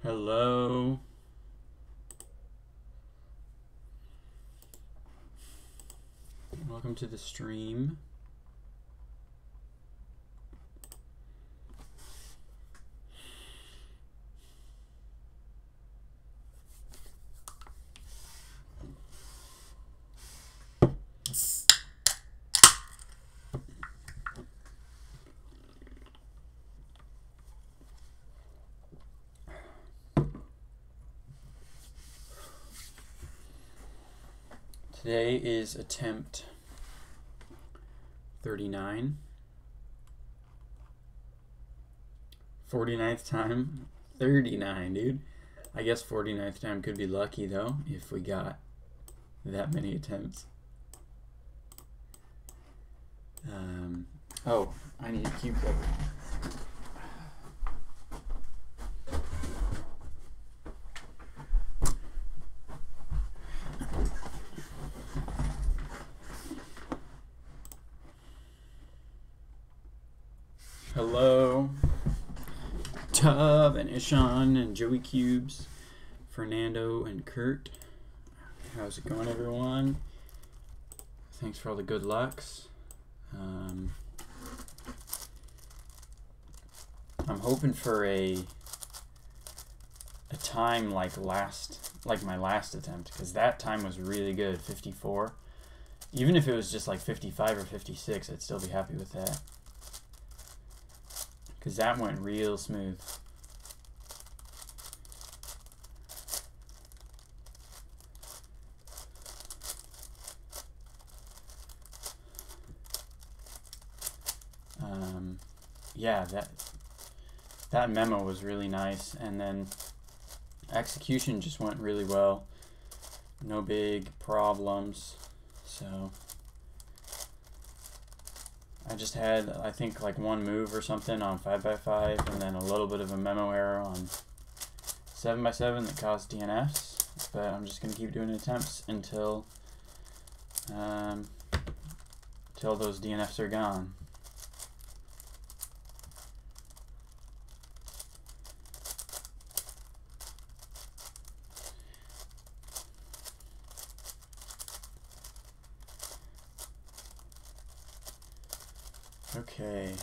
Hello. Welcome to the stream. Today is attempt 39. 49th time. 39, dude. I guess 49th time could be lucky, though, if we got that many attempts. Oh, I need a cube cover. Hello, Tub and Ishan and Joey Cubes, Fernando and Kurt. How's it going, everyone? Thanks for all the good lucks. I'm hoping for a time like my last attempt, because that time was really good, 54. Even if it was just like 55 or 56, I'd still be happy with that. Because that went real smooth. Yeah, that memo was really nice, and then execution just went really well. No big problems. So I just had, I think, like one move or something on 5x5, and then a little bit of a memo error on 7x7 that caused DNFs. But I'm just going to keep doing attempts until those DNFs are gone. Okay.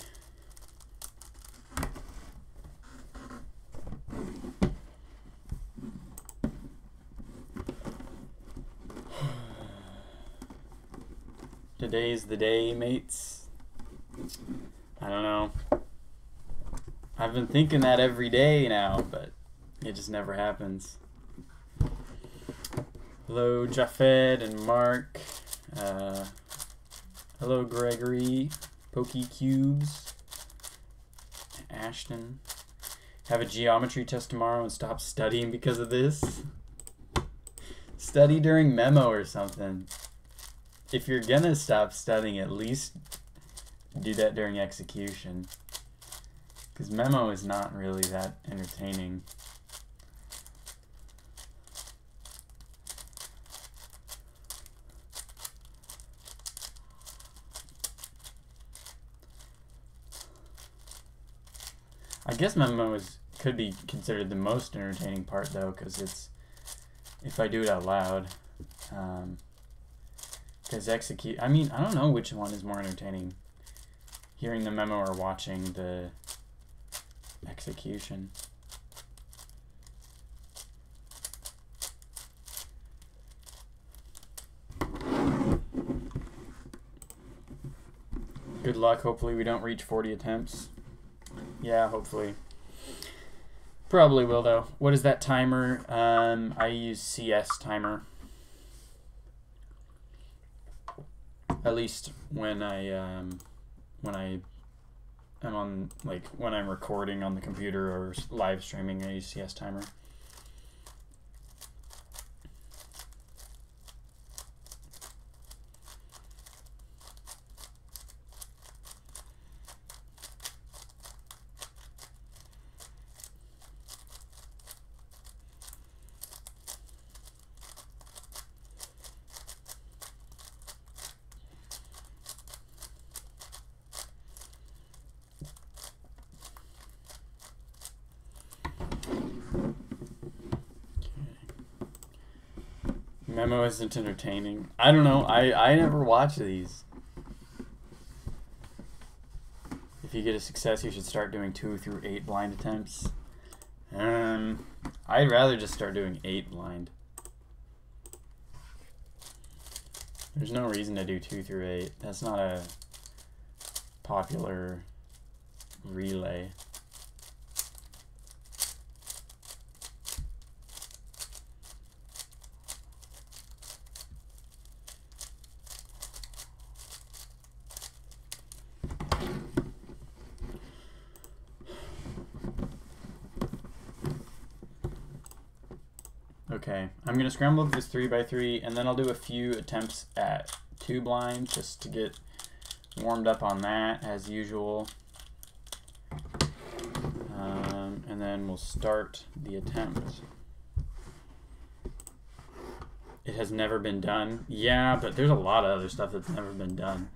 Today's the day, mates. I don't know. I've been thinking that every day now, but it just never happens. Hello, Jafed and Mark. Hello, Gregory. Pokey Cubes. Ashton. Have a geometry test tomorrow and stop studying because of this. Study during memo or something. If you're gonna stop studying, at least do that during execution. Because memo is not really that entertaining. I guess memo could be considered the most entertaining part, though, because it's, if I do it out loud. Because I mean, I don't know which one is more entertaining, hearing the memo or watching the execution. Good luck. Hopefully we don't reach 40 attempts. Yeah, hopefully. Probably will, though. What is that timer? I use CS timer. At least when I am on, like, when I'm recording on the computer or live streaming, I use CS timer. Memo isn't entertaining. I don't know. I never watch these. If you get a success, you should start doing 2 through 8 blind attempts. I'd rather just start doing 8 blind. There's no reason to do 2 through 8. That's not a popular relay. Okay, I'm going to scramble this 3x3, and then I'll do a few attempts at 2 blind just to get warmed up on that as usual. And then we'll start the attempt. It has never been done. Yeah, but there's a lot of other stuff that's never been done.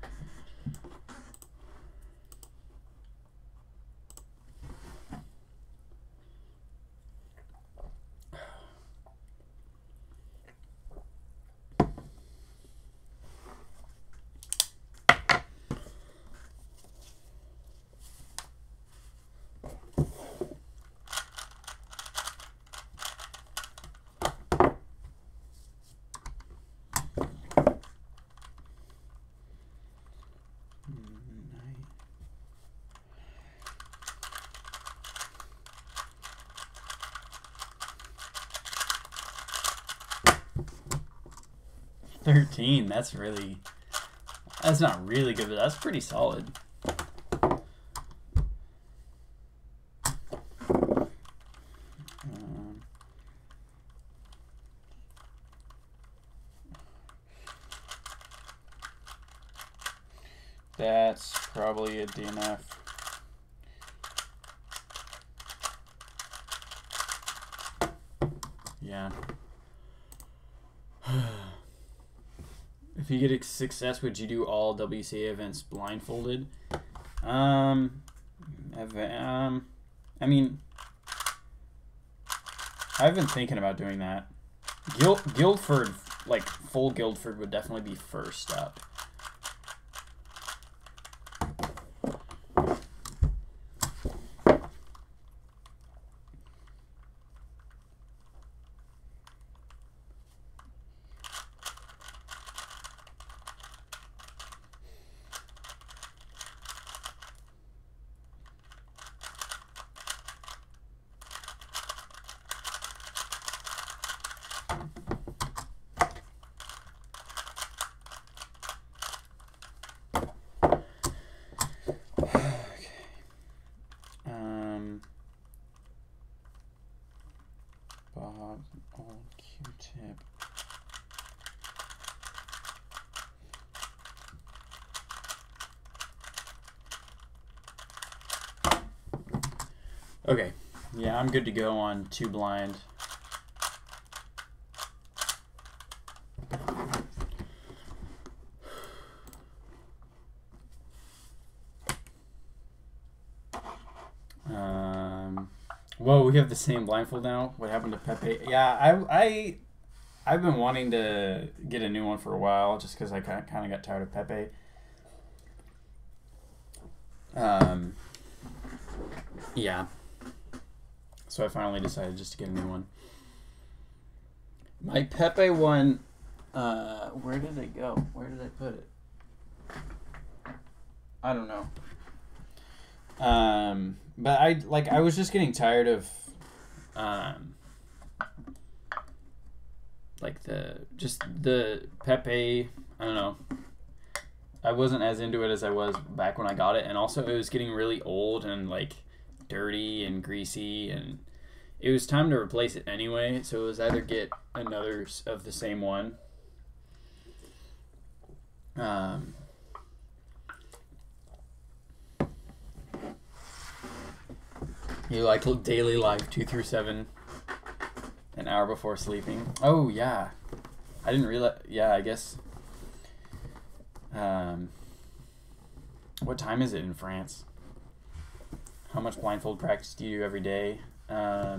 That's really, that's not really good, but that's pretty solid. That's probably a DNF. Yeah. If you get a success, would you do all WCA events blindfolded? I mean, I've been thinking about doing that. Guildford, like full Guildford, would definitely be first up. Old Q-tip. Okay, yeah, I'm good to go on 2 blind. Whoa, we have the same blindfold now. What happened to Pepe? Yeah, I've been wanting to get a new one for a while, just because I kind of got tired of Pepe. Yeah. So I finally decided just to get a new one. My Pepe one, where did it go? Where did I put it? I don't know. But I was just getting tired of, like the Pepe, I don't know. I wasn't as into it as I was back when I got it, and also it was getting really old and like dirty and greasy, and it was time to replace it anyway, so it was either get another of the same one. You like daily life 2 through 7, an hour before sleeping. Oh yeah, I didn't realize. Yeah, I guess. What time is it in France? How much blindfold practice do you do every day? I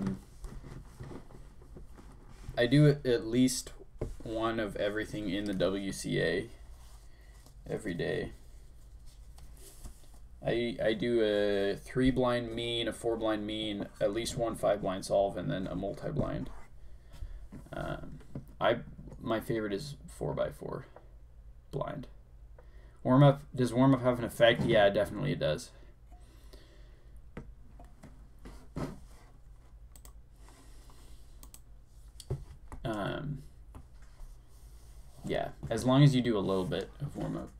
do it at least one of everything in the WCA every day. I do a 3 blind mean, a 4 blind mean, at least one 5 blind solve, and then a multi-blind. My favorite is 4x4 blind. Warm up, does warm up have an effect? Yeah, definitely it does. Yeah, as long as you do a little bit of warm up.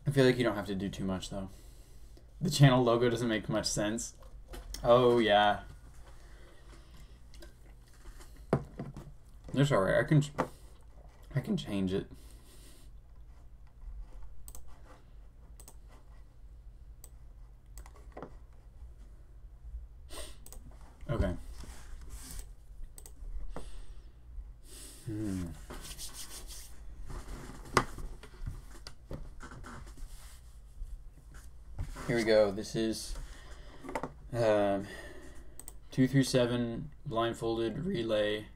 I feel like you don't have to do too much though. The channel logo doesn't make much sense. Oh yeah. That's alright. I can change it. Okay. Here we go. This is 2 through 7 blindfolded relay.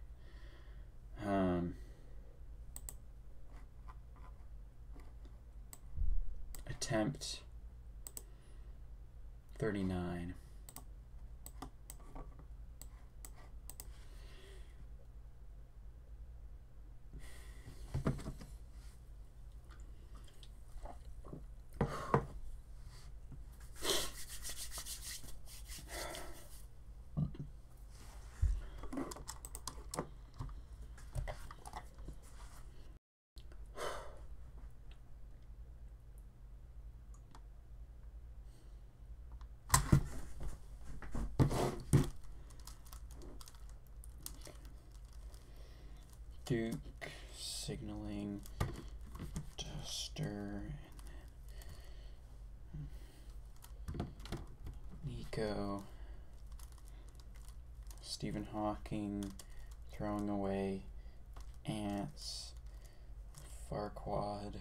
Attempt 39. Duke signaling Duster, Nico, Stephen Hawking throwing away ants, Farquaad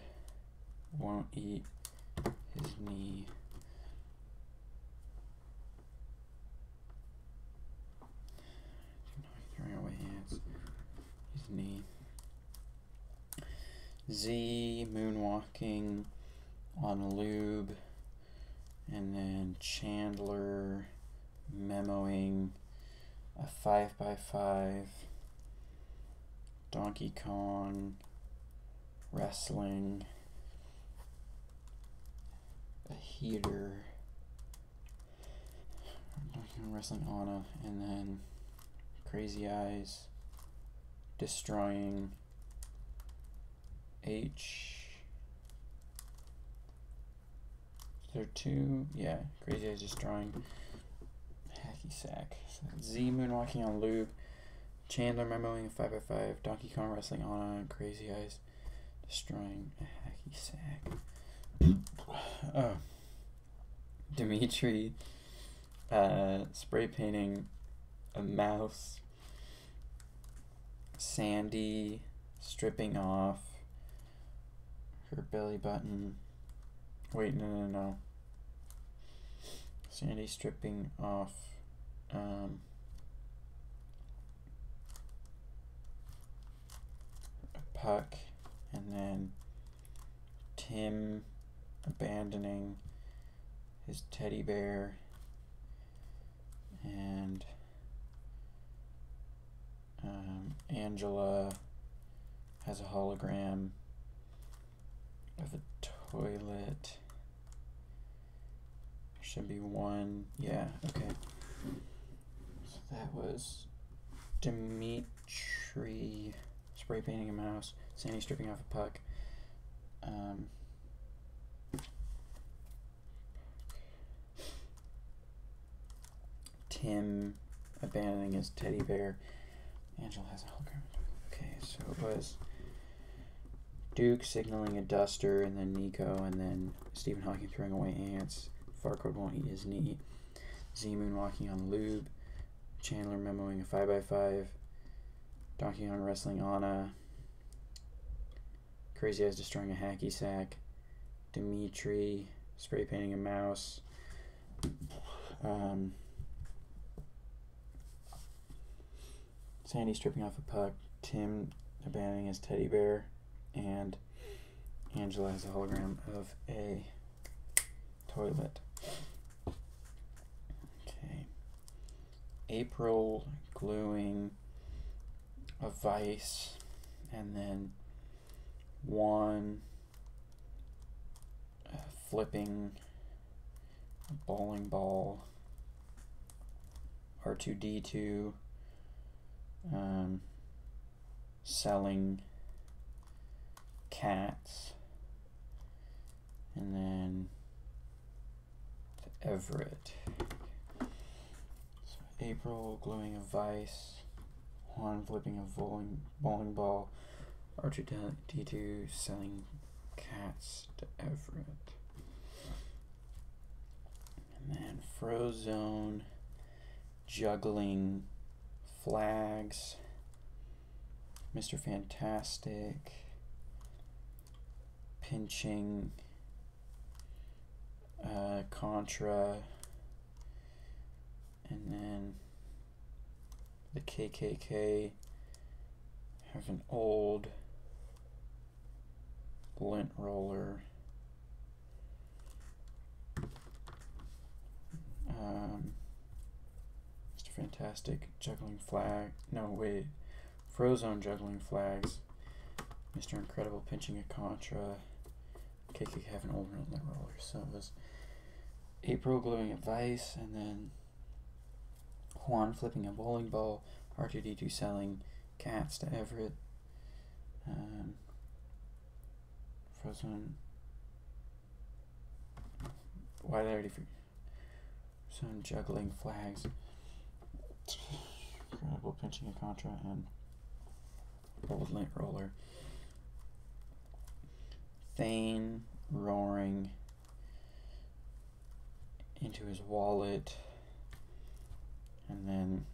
won't eat his knee. Throwing away ants. Knee. Z moonwalking on a lube, and then Chandler memoing a 5x5, Donkey Kong wrestling, a heater, Donkey Kong wrestling Anna, and then Crazy Eyes destroying H. Is there 2? Yeah, Crazy Eyes destroying Hacky Sack. So Z moonwalking on loop, Chandler memoing a 5x5, Donkey Kong wrestling Anna, and Crazy Eyes destroying a Hacky Sack. Oh. Dimitri spray painting a mouse. Sandy stripping off her belly button. Wait, no. Sandy stripping off a puck, and then Tim abandoning his teddy bear, and Angela has a hologram of a toilet. Should be 1. Yeah, okay. So that was Dimitri spray painting a mouse, Sandy stripping off a puck. Tim abandoning his teddy bear. Angela has a hologram. Okay, so it was Duke signaling a duster, and then Nico, and then Stephen Hawking throwing away ants. Farquaad won't eat his knee. Z moonwalking on lube. Chandler memoing a 5x5. Donkey Kong wrestling Anna. Crazy Eyes destroying a hacky sack. Dimitri spray painting a mouse. Sandy stripping off a puck. Tim abandoning his teddy bear, and Angela has a hologram of a toilet. Okay. April gluing a vise, and then Juan flipping a bowling ball. R2D2 selling cats, and then Everett. So April gluing a vise, Juan flipping a bowling ball, R2D2 selling cats to Everett. And then Frozone juggling flags, Mr. Fantastic pinching Contra, and then the KKK have an old lint roller. Mr. Fantastic juggling flag. No, wait. Frozone juggling flags. Mr. Incredible pinching a Contra. KK have an old lint roller. So it was April gluing a vise, and then Juan flipping a bowling ball. R2D2 selling cats to Everett. Frozone. Why did I already forget? Frozone juggling flags. Incredible pinching a Contra and old lint roller. Thane roaring into his wallet, and then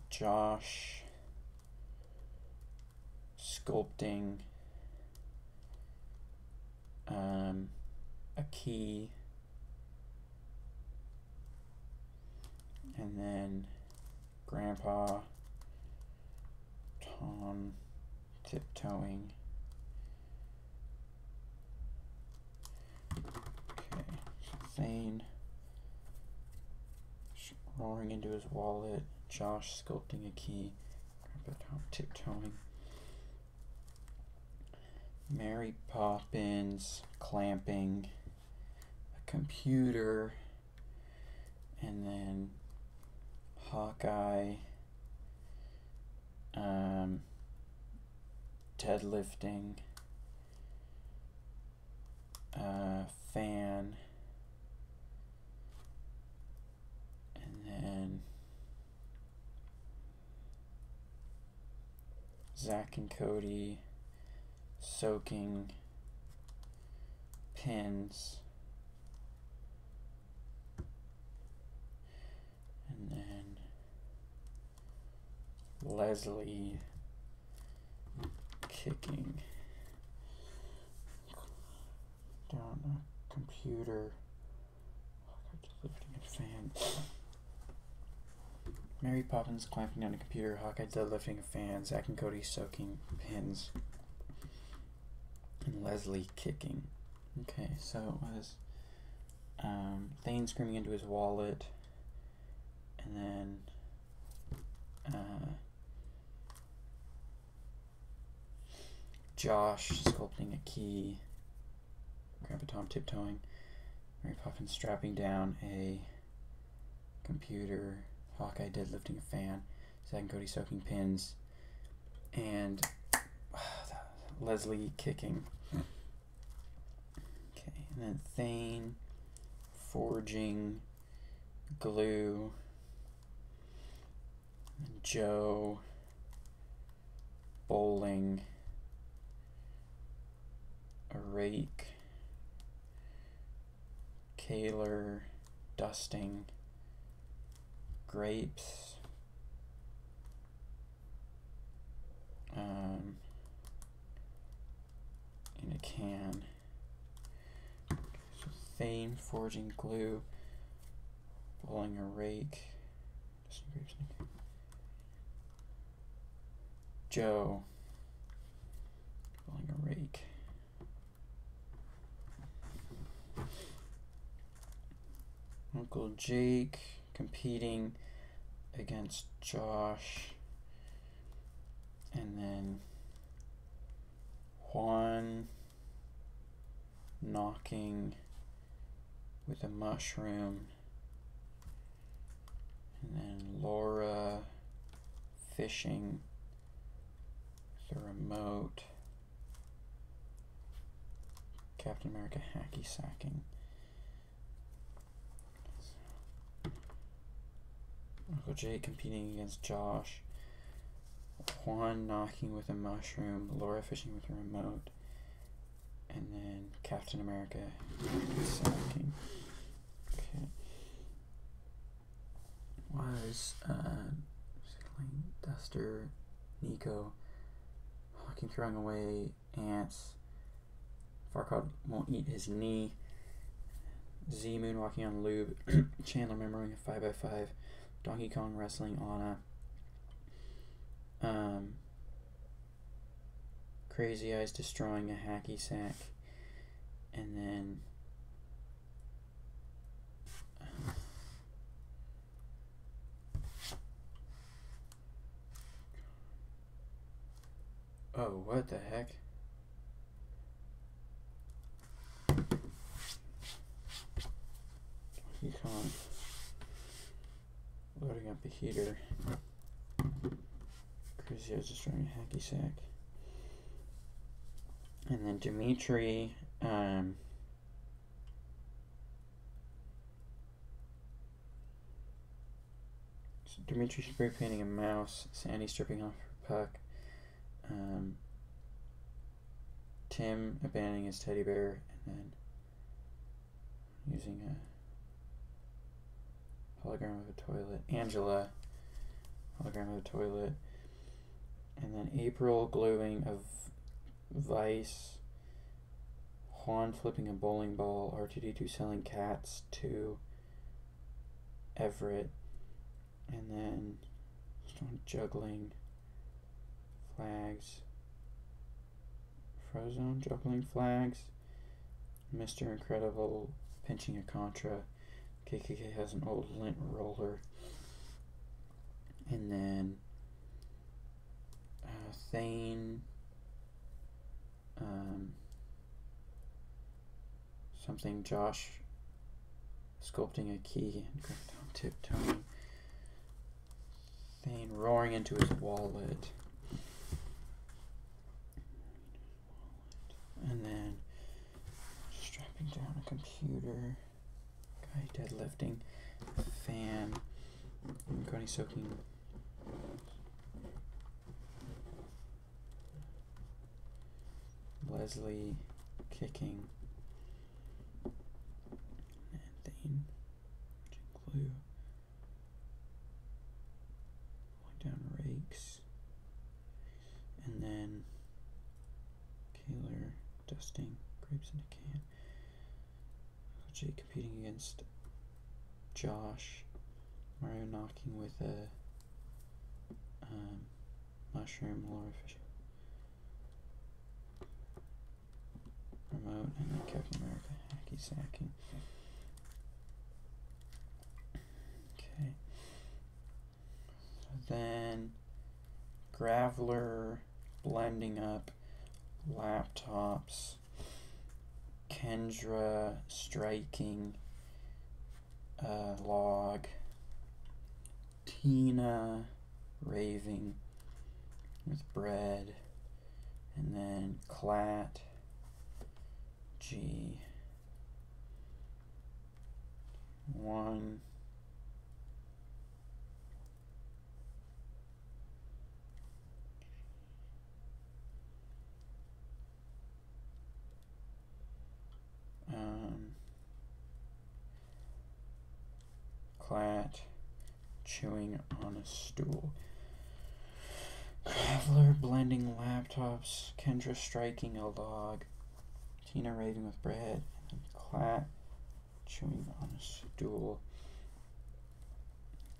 Josh sculpting a key, and then Grandpa Tom tiptoeing. Okay, Thane roaring into his wallet, Josh sculpting a key, Grandpa Tom tiptoeing. Mary Poppins clamping a computer, and then Hawkeye deadlifting fan, and then Zach and Cody soaking pins, and then Leslie kicking down a computer, lifting a fan. Mary Poppins clamping down a computer, Hawkeye deadlifting a fan, Zach and Cody soaking pins, and Leslie kicking. Okay, so it was Thane screaming into his wallet, and then Josh sculpting a key, Grandpa Tom tiptoeing, Mary Poppins strapping down a computer, Hawkeye deadlifting a fan, Zach and Cody soaking pins, and Leslie kicking. Okay, and then Thane forging glue, and Joe bowling a rake, Kaylor dusting grapes, in a can. So Thane forging glue, bowling a rake, dusting grapes in a can. Joe pulling a rake. Uncle Jake competing against Josh. And then Juan knocking with a mushroom. And then Laura fishing with the remote. Captain America hacky sacking. Uncle Jake competing against Josh. Juan knocking with a mushroom. Laura fishing with a remote. And then Captain America hacky sacking. Okay. Was Duster, Nico, Hawking throwing away ants. Farquaad won't eat his knee. Z moonwalking on Lube. Chandler memorizing a 5x5. Donkey Kong wrestling Anna. Crazy Eyes destroying a hacky sack. And then oh, what the heck? Donkey Kong loading up a heater. Crazy Eyes destroying a hacky sack. And then Dimitri, Dimitri spray painting a mouse. Sandy stripping off her puck. Tim abandoning his teddy bear, and then using a hologram of a toilet. Angela, hologram of a toilet. And then April gluing of Vice. Juan flipping a bowling ball. R2D2 selling cats to Everett. And then juggling flags. Frozone juggling flags. Mr. Incredible pinching a Contra. KKK has an old lint roller. And then Thane something Josh sculpting a key and going down tiptoeing. Thane roaring into his wallet. And then strapping down a computer. Guy deadlifting. Fan. And Cody soaking. Leslie kicking. And Thane glue. Down rakes. And then Kaylor dusting grapes in a can. Jake competing against Josh. Mario knocking with a mushroom. Laura fishing. Remote. And then Captain America hacky sacking. Okay. So then Graveler blending up laptops. Kendra striking a log. Tina raving with bread. And then Clat. G. 1. Clat chewing on a stool. Graveler blending laptops. Kendra striking a log. Tina raving with bread. And Clat chewing on a stool.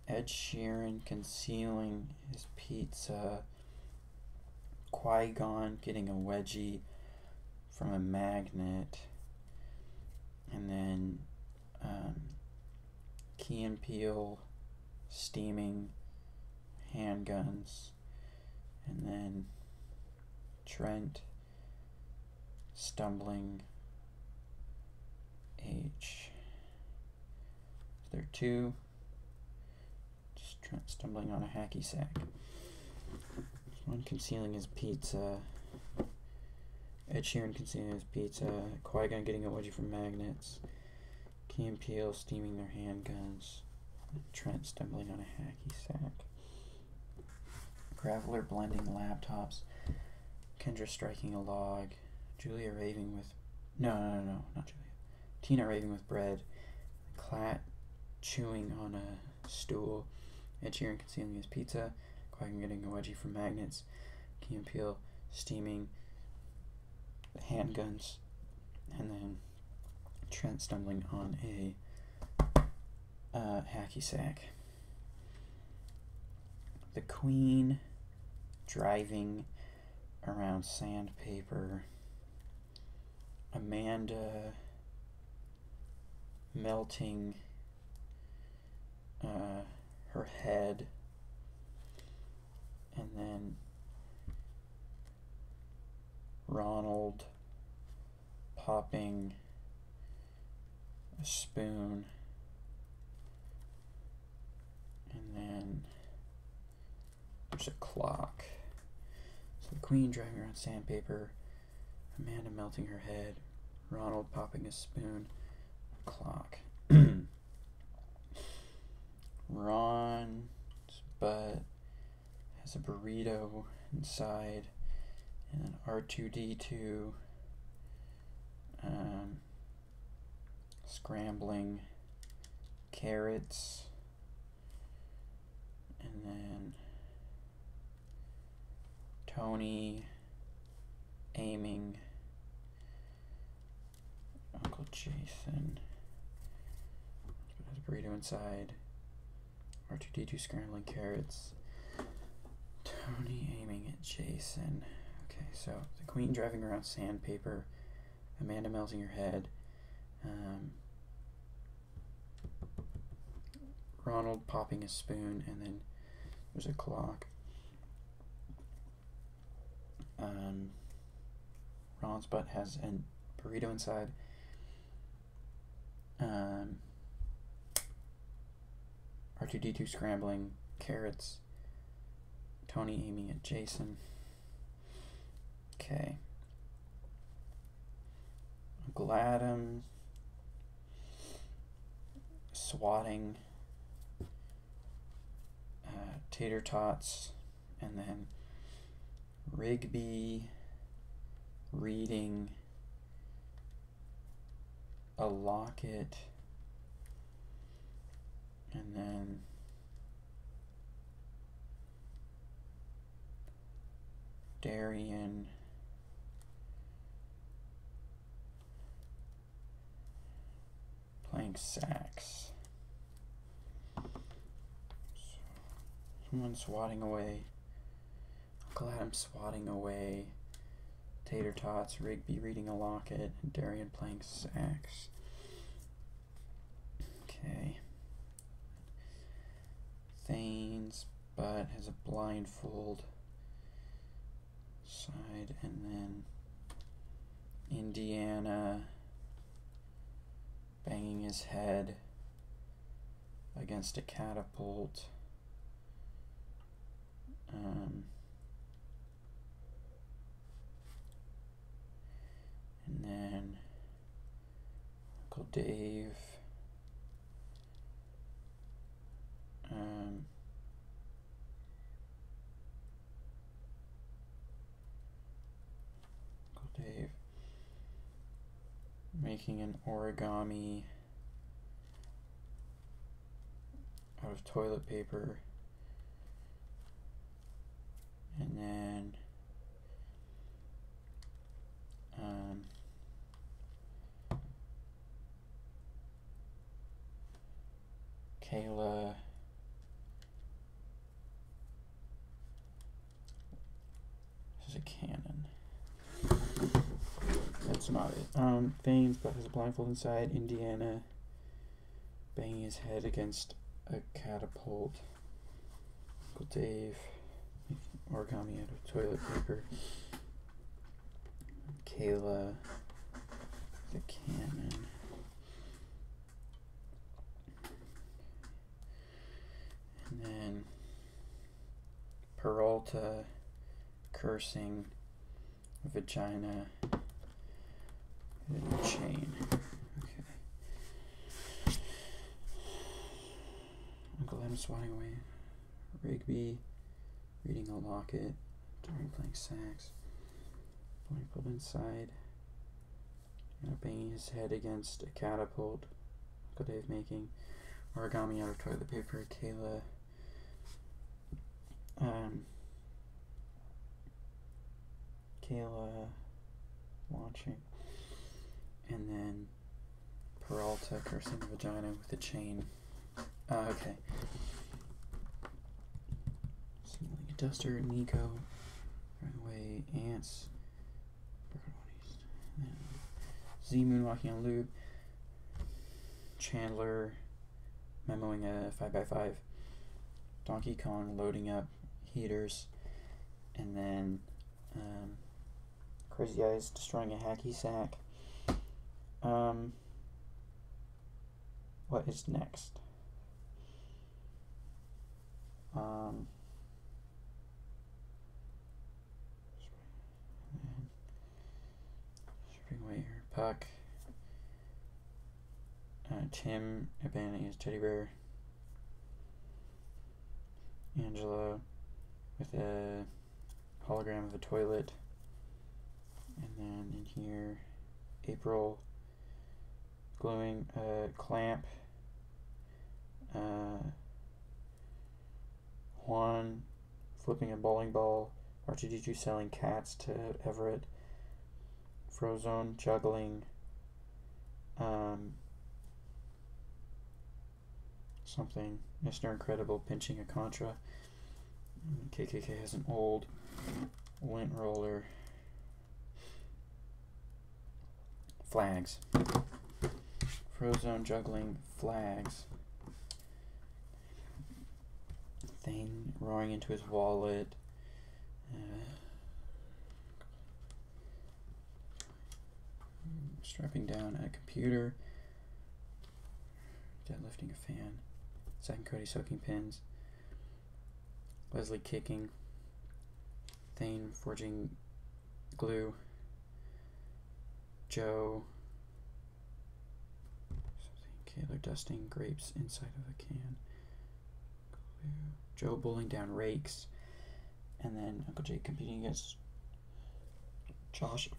Ed Sheeran concealing his pizza. Qui-Gon getting a wedgie from a magnet, and then Key and Peele steaming handguns, and then Trent stumbling H. Is there two? Just Trent stumbling on a hacky sack. One concealing his pizza. Ed Sheeran concealing his pizza. Qui-Gon getting a wedgie from magnets. Key and Peele steaming their handguns. Trent stumbling on a hacky sack. Graveler blending laptops. Kendra striking a log. Julia raving with... No, not Julia. Tina raving with bread. Clat chewing on a stool. Ed Sheeran concealing his pizza. Qui-Gon getting a wedgie from magnets. Key and Peele steaming the handguns. And then Trent stumbling on a hacky sack. The Queen driving around sandpaper. Amanda melting her head. And then Ronald popping a spoon. And then there's a clock. So the Queen driving around sandpaper, Amanda melting her head, Ronald popping a spoon, a clock. Ron's butt has a burrito inside, and then R2-D2 scrambling carrots, and then Tony aiming Uncle Jason. Has a burrito inside. R2-D2 scrambling carrots. Tony aiming at Jason. Okay, so the Queen driving around sandpaper. Amanda melting her head. Ronald popping a spoon, and then there's a clock. Ron's butt has a burrito inside. R2-D2 scrambling carrots. Tony aiming at Jason. Okay. Gladden swatting tater tots, and then Rigby reading a locket, and then Darian playing sax. Someone swatting away. Glad I'm swatting away tater tots, Rigby reading a locket, and Darian playing sax. Okay. Thane's butt has a blindfold side, and then Indiana banging his head against a catapult. And then Uncle Dave making an origami out of toilet paper, and then Kayla this is a Thane's butt has a blindfold inside. Indiana banging his head against a catapult. Uncle Dave origami out of toilet paper. Kayla the cannon. And then Peralta cursing vagina and chain. Okay. Uncle M swatting away. Rigby reading a locket during playing sax. Blindfold inside. Banging his head against a catapult. Uncle Dave making origami out of toilet paper. Kayla watching, and then Peralta cursing the vagina with a chain. Okay. Signaling a duster. Nico running away. Ants. Z moonwalking on lube. Chandler memoing a 5x5. Donkey Kong loading up heaters, and then Crazy Eyes destroying a hacky sack. What is next? Stripping away her puck. Tim abandoning his teddy bear. Angela with a hologram of a toilet. And then in here, April gluing a clamp. Juan flipping a bowling ball. R2D2 selling cats to Everett. Frozone juggling something. Mr. Incredible pinching a Contra. KKK has an old lint roller. Flags. Frozone juggling flags. Thane roaring into his wallet. Strapping down a computer. Deadlifting a fan. Second Cody soaking pins. Leslie kicking. Thane forging glue. Joe. Kaylor dusting grapes inside of a can. Glue. Joe bowling down rakes. And then Uncle Jake competing against Josh.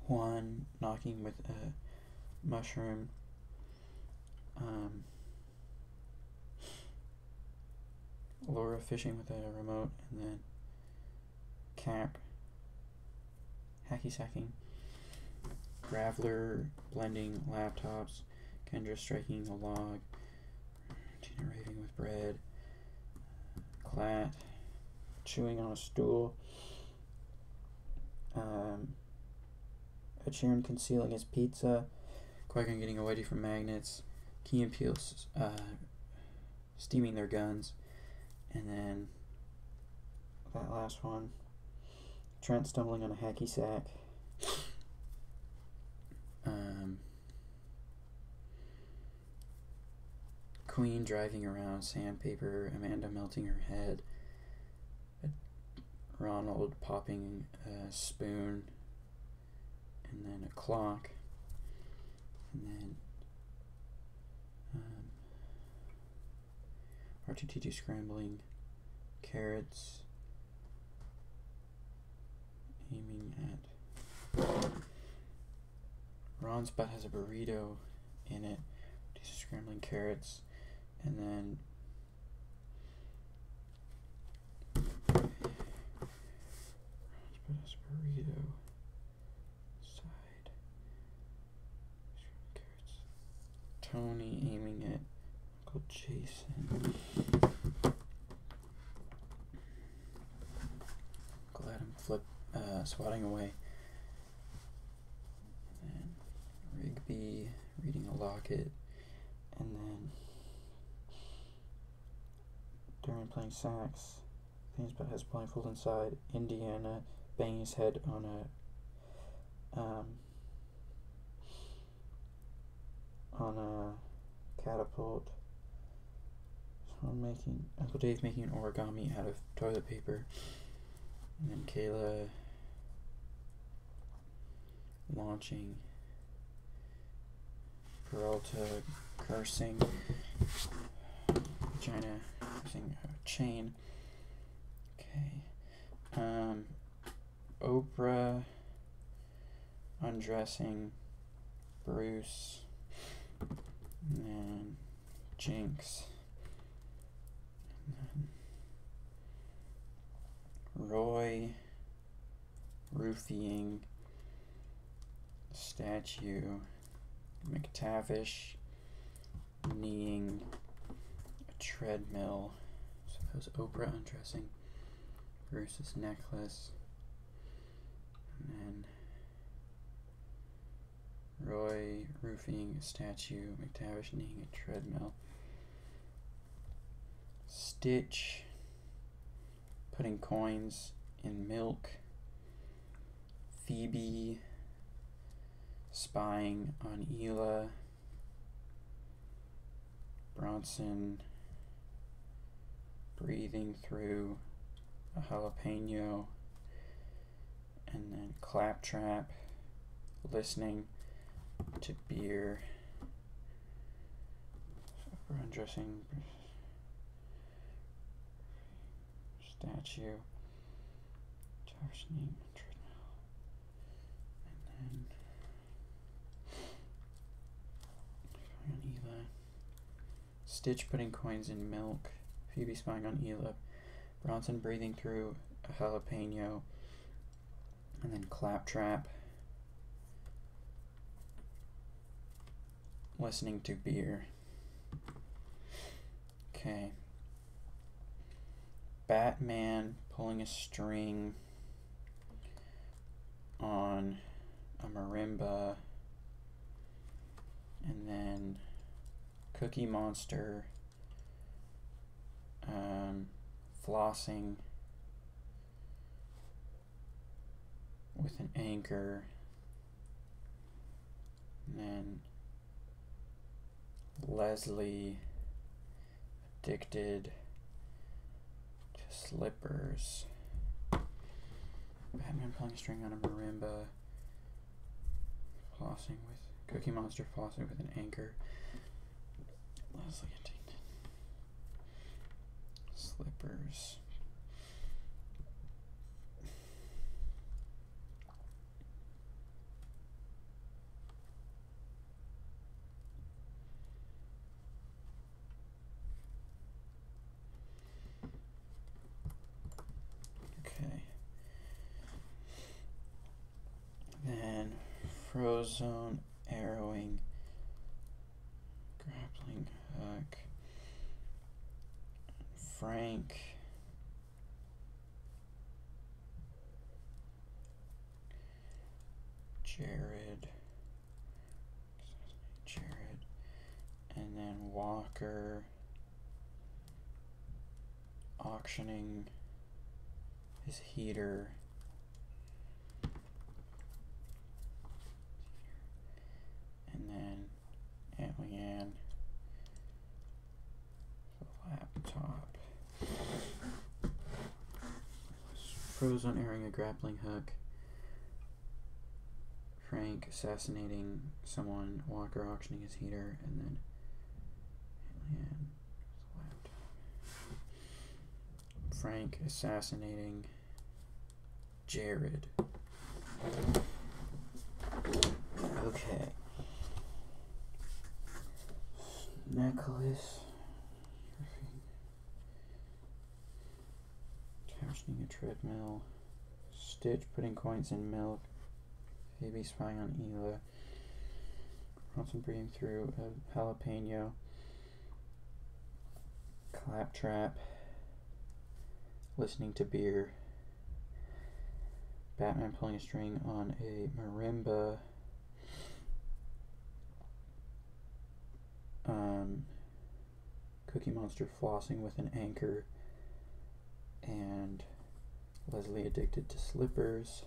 Juan knocking with a mushroom. Laura fishing with a remote, and then Cap hacky sacking. Graveler blending laptops. Kendra striking a log. Tina raving with bread. Clat chewing on a stool. Sheeran concealing his pizza. Qui-Gon getting a wedgie from magnets. Key and Peele steaming their guns. And then that last one. Trent stumbling on a hacky sack. Queen driving around sandpaper. Amanda melting her head. Ronald popping a spoon. And then a clock. And then R2T2 scrambling carrots, aiming at Ron's butt has a burrito in it. He's scrambling carrots, and then Ron's butt has a burrito side. Scrambling carrots. Tony aiming at Uncle Jason. Uncle Adam swatting away. reading a locket, and then during playing sax, things but has blindfold inside. Indiana banging his head on a catapult. So Uncle Dave making an origami out of toilet paper, and then Kayla launching. Peralta cursing. China using a chain. Okay. Oprah undressing Bruce. And then Jinx. And then Roy roofing statue. McTavish kneeing a treadmill. Suppose Oprah undressing Bruce's necklace. And then Roy roofing a statue. McTavish kneeing a treadmill. Stitch putting coins in milk. Phoebe spying on Ela. Bronson breathing through a jalapeno. And then Claptrap listening to beer. So undressing statue. Jefferson treadmill. And then on Ela. Stitch putting coins in milk. Phoebe spying on Ela. Bronson breathing through a jalapeno. And then Claptrap listening to beer. Okay. Batman pulling a string on a marimba. And then Cookie Monster flossing with an anchor. And then Leslie addicted to slippers. Batman pulling a string on a marimba. Flossing with Cookie Monster flossing with an anchor. Leslie addicted. Slippers. Okay. Then Frozone arrowing, grappling hook. Frank Jared, and then Walker auctioning his heater. And then Aunt Leanne, the laptop. Frozone airing a grappling hook. Frank assassinating someone. Walker auctioning his heater. And then Aunt Leanne, the laptop. Frank assassinating Jared. Okay. Necklace. Captioning a treadmill. Stitch putting coins in milk. Phoebe spying on Ela. Bronson breathing through a jalapeno. Claptrap listening to beer. Batman pulling a string on a marimba. Cookie Monster flossing with an anchor, and Leslie addicted to slippers.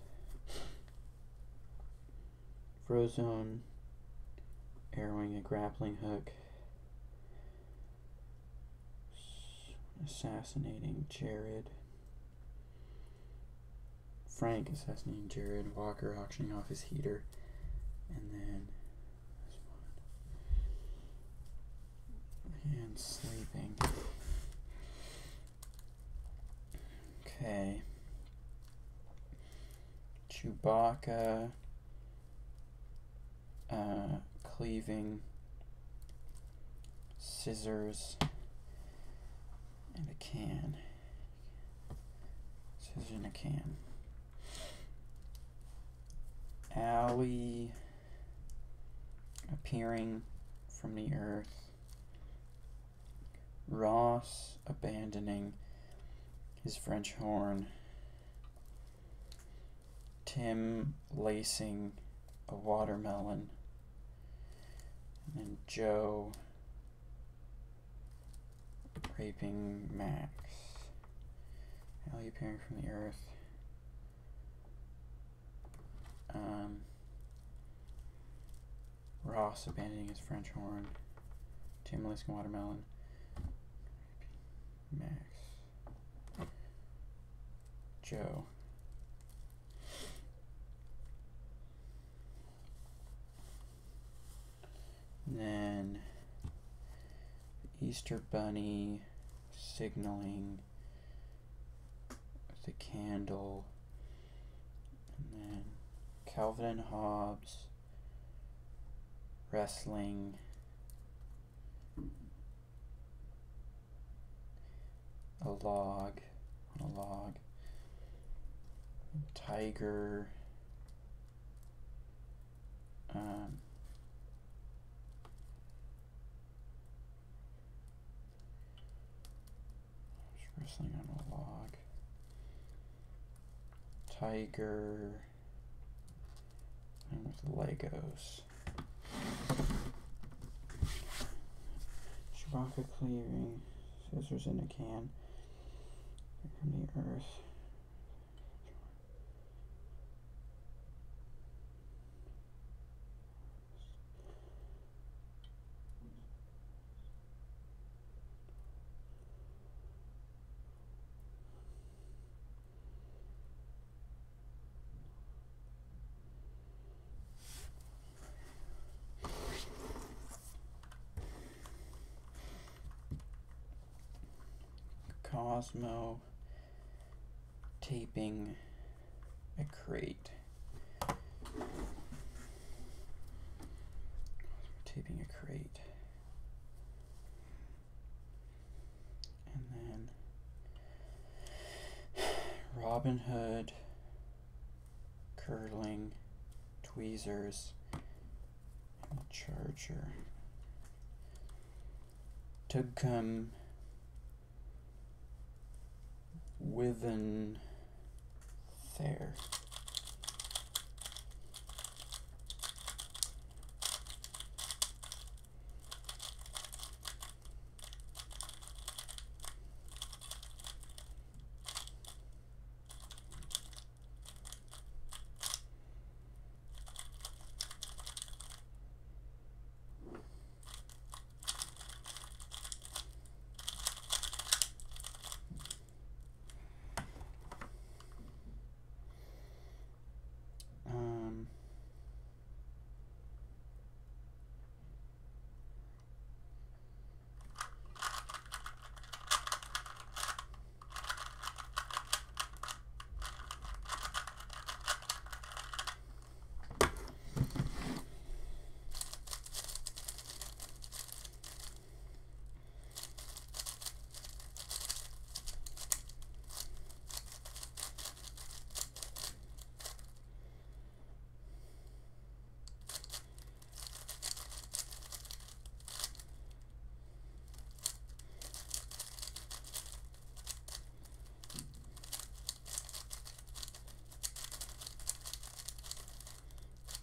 Frozone arrowing a grappling hook. Assassinating Jared. Frank assassinating Jared. Walker auctioning off his heater. And then this one. And sleeping. Okay. Chewbacca. Cleaving. Scissors. And a can. Scissors in a can. Allie appearing from the earth. Ross abandoning his French horn. Tim lacing a watermelon. And then Joe raping Max. Allie appearing from the earth. Ross abandoning his French horn. Tim lacing watermelon. Max. Joe. And then Easter Bunny signaling with a candle. And then Calvin and Hobbes wrestling. A log on a log. Tiger. Wrestling on a log. Tiger. And with Legos. Chewbacca clearing. Scissors in a can. From the earth. Cosmo taping a crate. Taping a crate. And then Robin Hood curling tweezers and a charger. Tugcum Within there.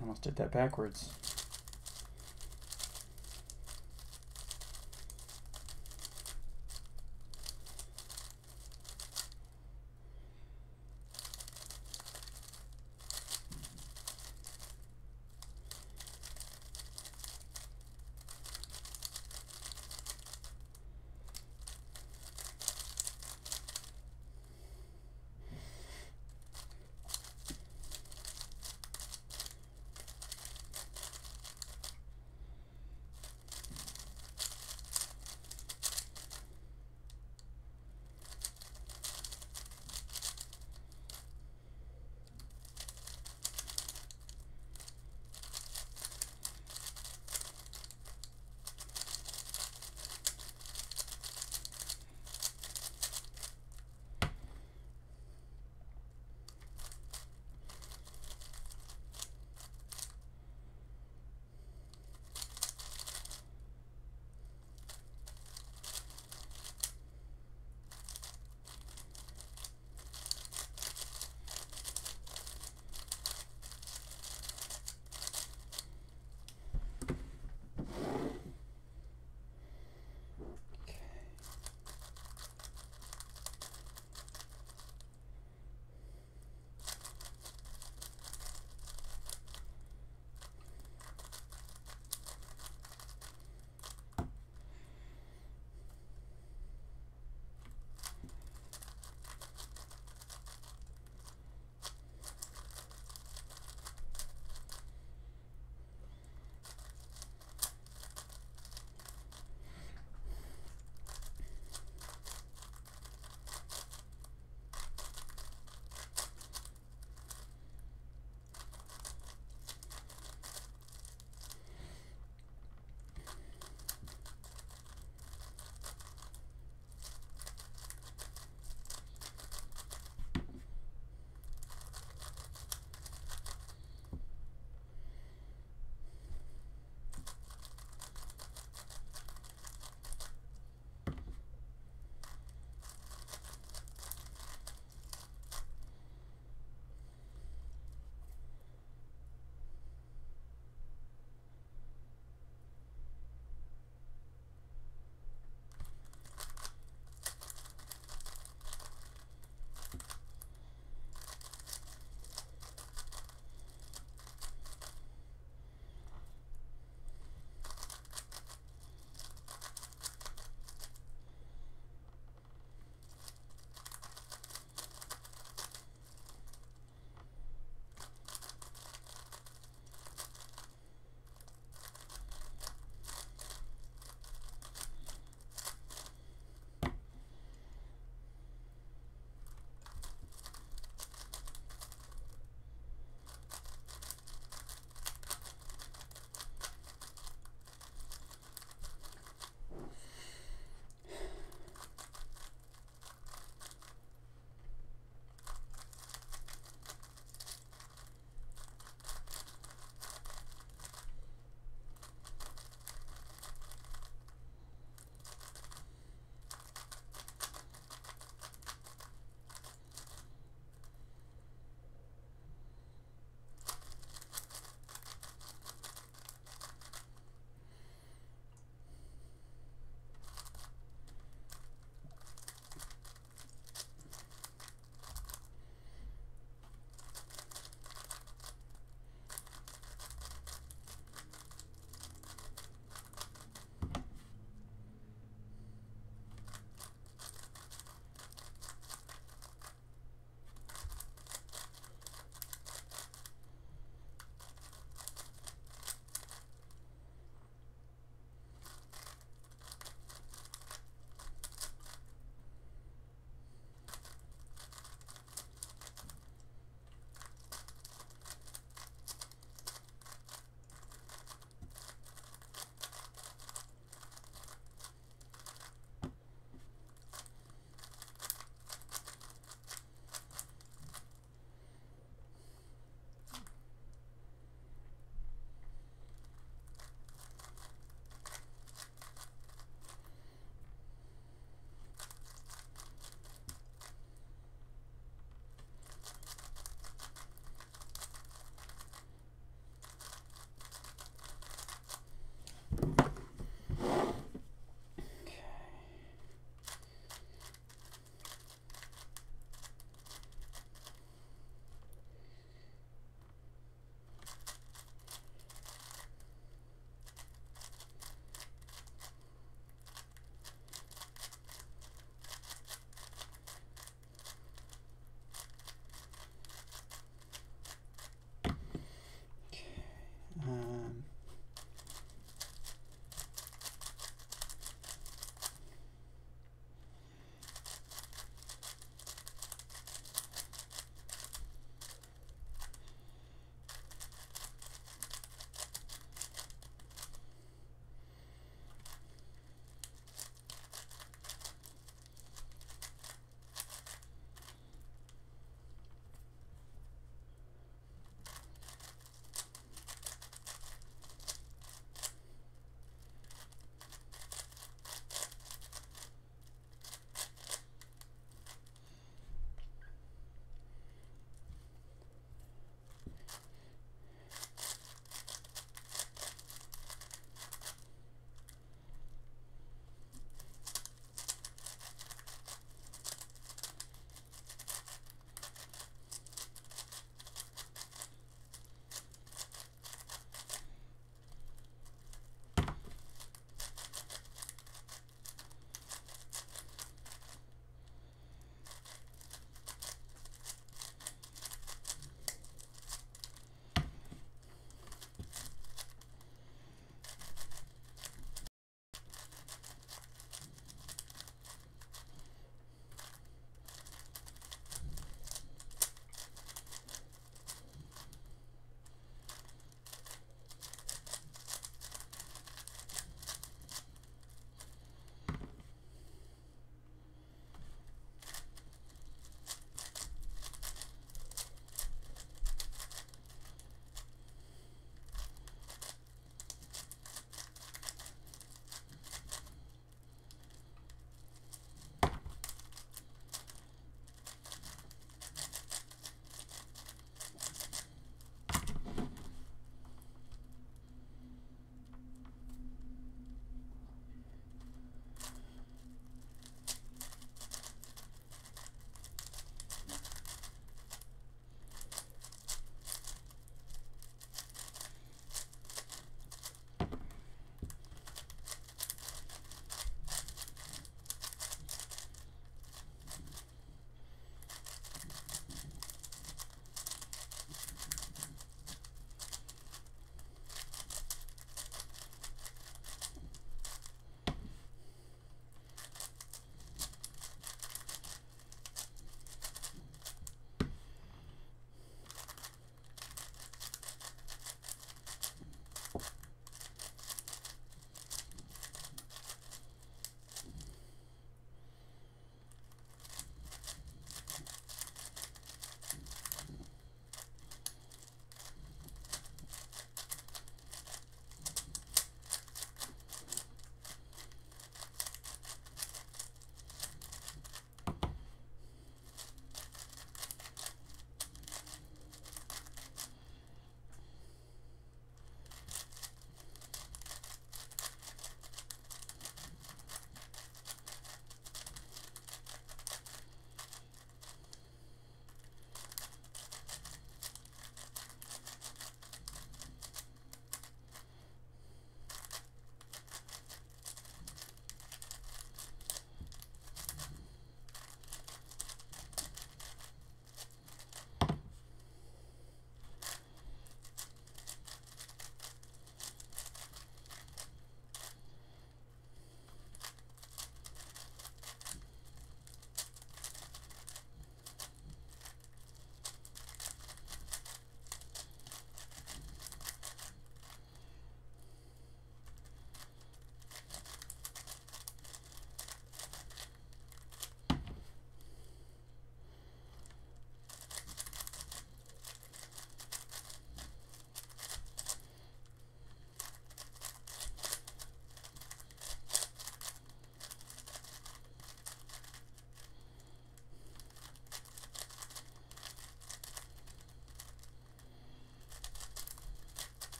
Almost did that backwards.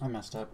I messed up.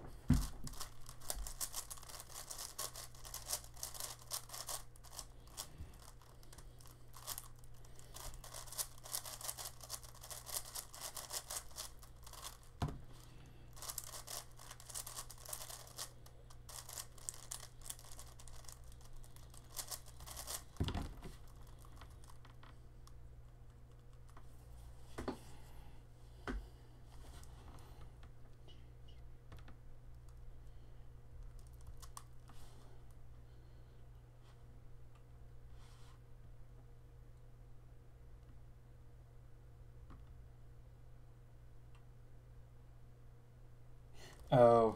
Oh.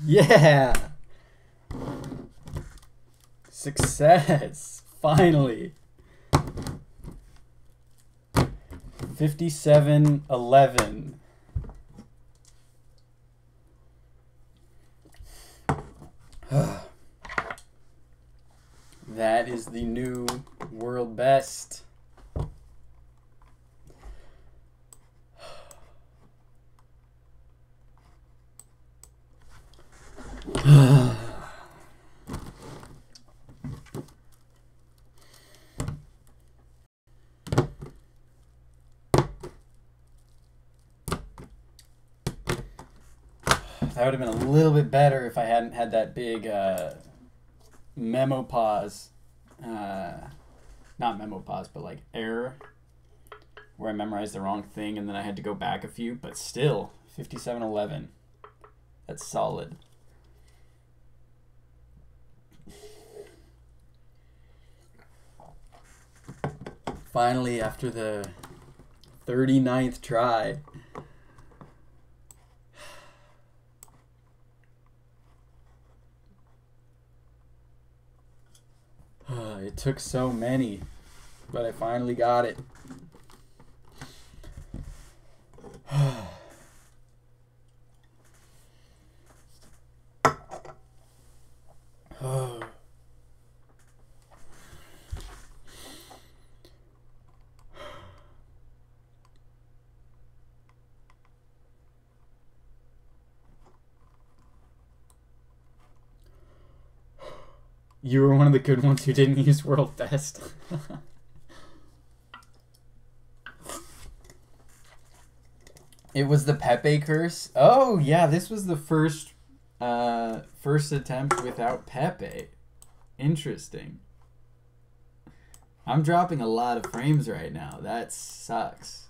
Yeah! Success! Finally! 57-11. That is the new world best. That would have been a little bit better if I hadn't had that big memo pause. Not memo pause, but like error where I memorized the wrong thing and then I had to go back a few, but still 57-11. That's solid. Finally, after the 39th try. It took so many, but I finally got it. You were one of the good ones who didn't use World Best. It was the Pepe curse. Oh yeah, this was the first attempt without Pepe. Interesting. I'm dropping a lot of frames right now. That sucks.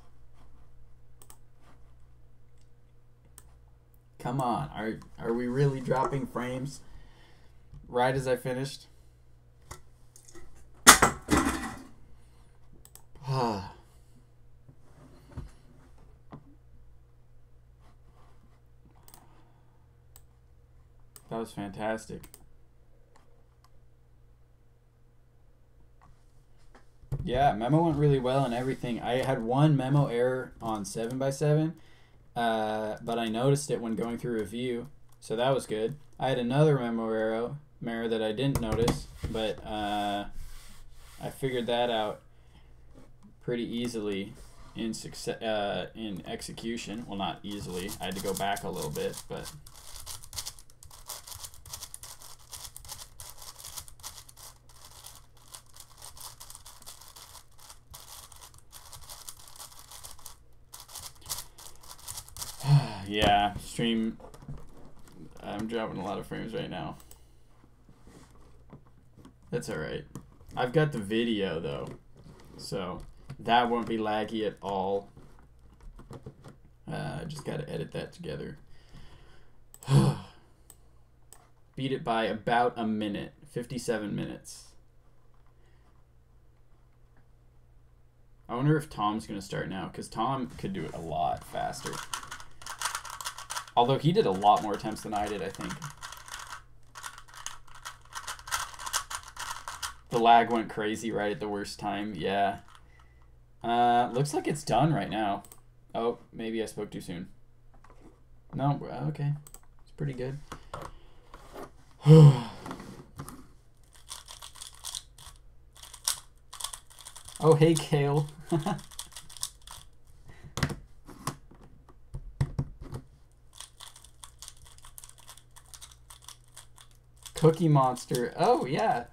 Come on, are we really dropping frames? Right as I finished. That was fantastic. Yeah, memo went really well and everything. I had one memo error on 7x7, but I noticed it when going through review, so that was good. I had another memo error that I didn't notice, but I figured that out pretty easily in execution. Well, not easily. I had to go back a little bit, but yeah, stream. I'm dropping a lot of frames right now. That's alright. I've got the video though, so that won't be laggy at all. I just gotta edit that together. Beat it by about a minute. 57 minutes. I wonder if Tom's gonna start now, because Tom could do it a lot faster. Although he did a lot more attempts than I did, I think. The lag went crazy right at the worst time. Yeah. Looks like it's done right now. Oh, maybe I spoke too soon. No, okay. It's pretty good. Oh, hey, Kale. Cookie Monster. Oh, yeah.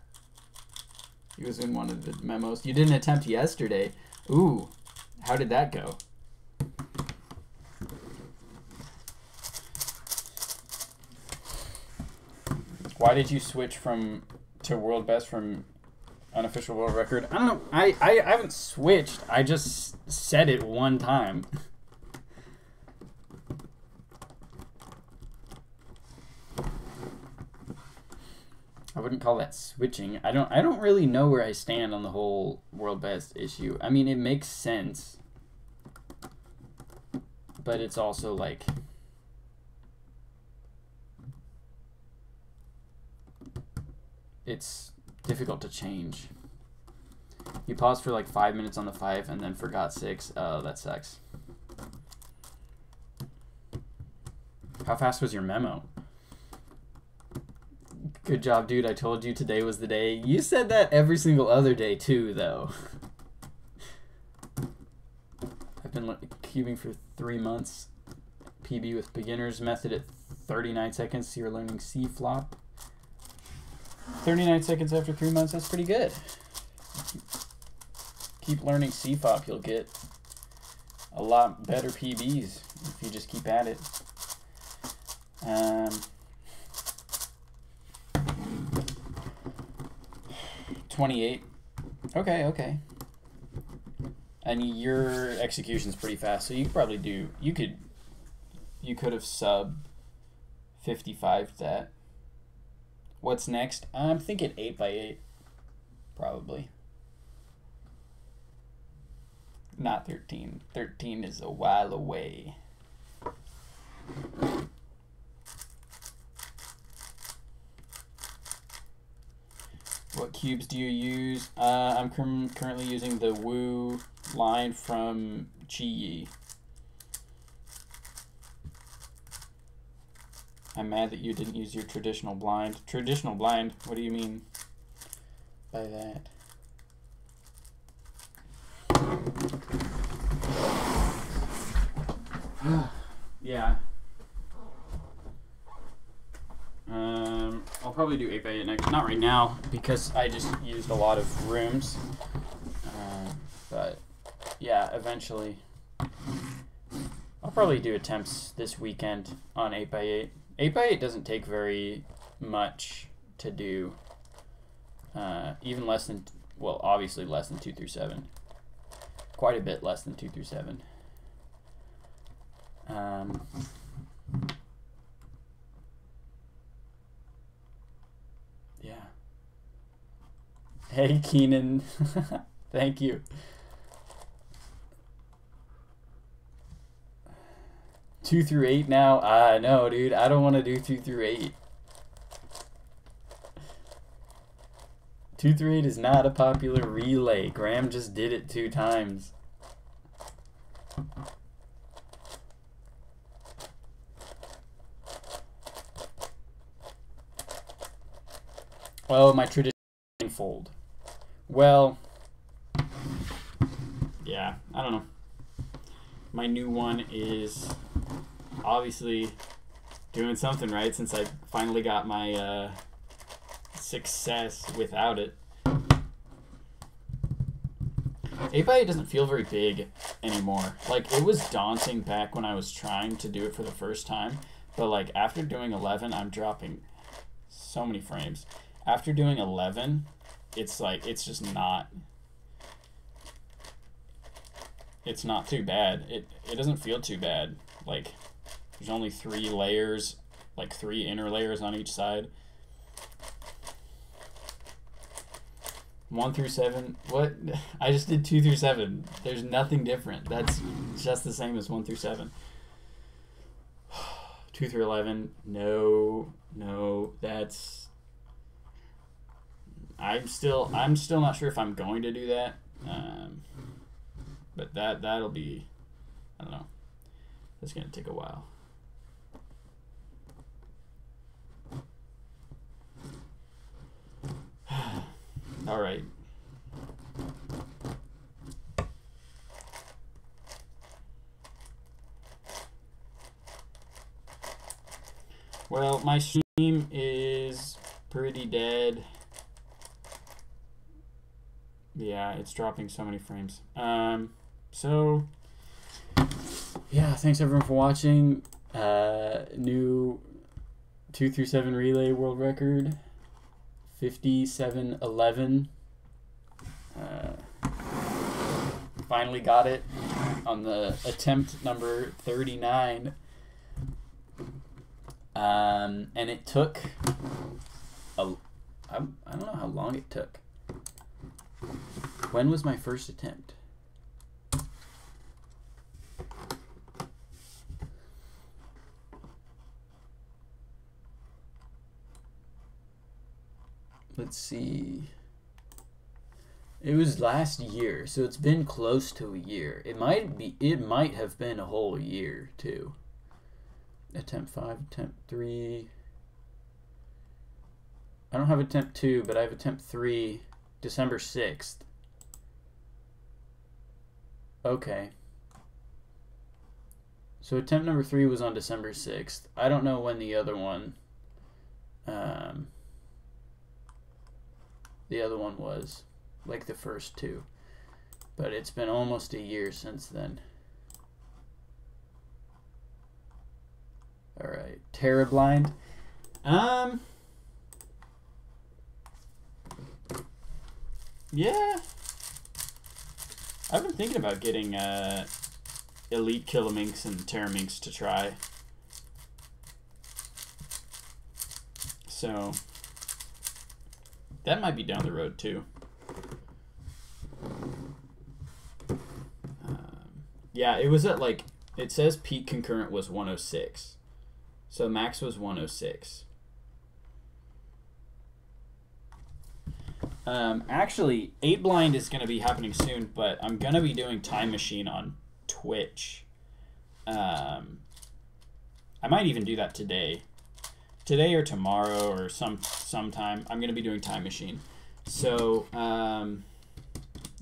He was in one of the memos. You didn't attempt yesterday. Ooh, how did that go? Why did you switch to world best from unofficial world record? I don't know. I haven't switched. I just said it one time. I wouldn't call that switching. I don't really know where I stand on the whole world best issue. I mean, it makes sense, but it's also like it's difficult to change. You paused for like 5 minutes on the 5 and then forgot 6. Oh, that sucks. How fast was your memo? Good job, dude. I told you today was the day. You said that every single other day too, though. I've been cubing for 3 months. PB with beginner's method at 39 seconds. So you're learning C flop. 39 seconds after 3 months. That's pretty good. Keep learning C flop. You'll get a lot better PBs if you just keep at it. 28. Okay. And your execution's pretty fast, so you could probably do. You could have sub 55 that. What's next? I'm thinking 8x8, probably. Not 13. 13 is a while away. What cubes do you use? I'm currently using the Wu line from Chi. I'm mad that you didn't use your traditional blind. Traditional blind? What do you mean by that? Yeah. I'll probably do 8x8 next. Not right now, because I just used a lot of rooms. But yeah, eventually. I'll probably do attempts this weekend on 8x8. 8x8 doesn't take very much to do. Even less than, well, obviously less than 2 through 7. Quite a bit less than 2 through 7. Yeah. Hey, Keenan. Thank you. 2 through 8 now? No, dude. I don't want to do 2 through 8. 2 through 8 is not a popular relay. Graham just did it 2 times. Oh, my traditional blindfold. Well, yeah, I don't know. My new one is obviously doing something right since I finally got my success without it. 8x8 doesn't feel very big anymore. Like, it was daunting back when I was trying to do it for the first time, but like after doing 11, I'm dropping so many frames. After doing 11, it's like, it's just not, it's not too bad. It doesn't feel too bad. Like, there's only 3 layers, like 3 inner layers on each side. 1 through 7, what? I just did 2 through 7. There's nothing different. That's just the same as 1 through 7. 2 through 11, no, that's, I'm still not sure if I'm going to do that, but that'll be, I don't know, that's gonna take a while. All right. Well, my stream is pretty dead. Yeah, it's dropping so many frames. So yeah, thanks everyone for watching. New 2 through 7 relay world record, 57:11. Finally got it on the attempt number 39. And it took I don't know how long it took. When was my first attempt? let's see. It was last year, so it's been close to a year. It might have been a whole year too. Attempt 5, attempt 3. I don't have attempt 2, but I have attempt 3, December 6th. Okay. So attempt number 3 was on December 6th. I don't know when the other one was, like the first 2. But it's been almost a year since then. All right, Terra Blind. Yeah. I've been thinking about getting Elite Killaminx and Terraminx to try. So that might be down the road too. Yeah, it was at like, it says peak concurrent was 106. So max was 106. Actually, 8 Blind is going to be happening soon, but I'm going to be doing Time Machine on Twitch. I might even do that today. Today or tomorrow or sometime. I'm going to be doing Time Machine. So,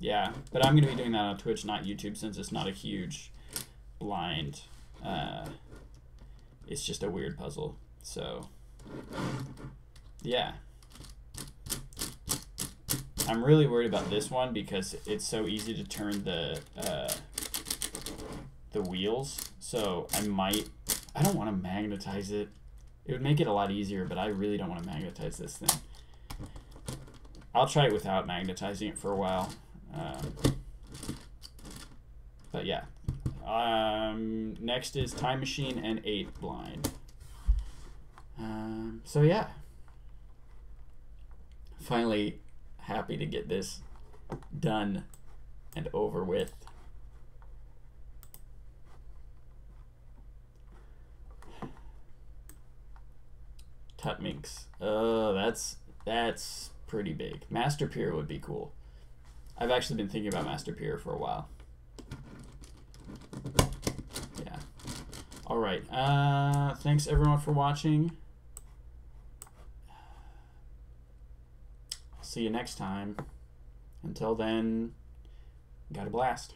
yeah. But I'm going to be doing that on Twitch, not YouTube, since it's not a huge blind. It's just a weird puzzle. So, yeah. I'm really worried about this one because it's so easy to turn the wheels. So I don't want to magnetize it. It would make it a lot easier, but I really don't want to magnetize this thing. I'll try it without magnetizing it for a while. But yeah. Next is Time Machine and 8 Blind. So yeah. Finally happy to get this done and over with. Tutminx. Oh, that's pretty big. Master Pier would be cool. I've actually been thinking about Master Pier for a while. Yeah. All right. Thanks everyone for watching. See you next time. Until then, got a blast.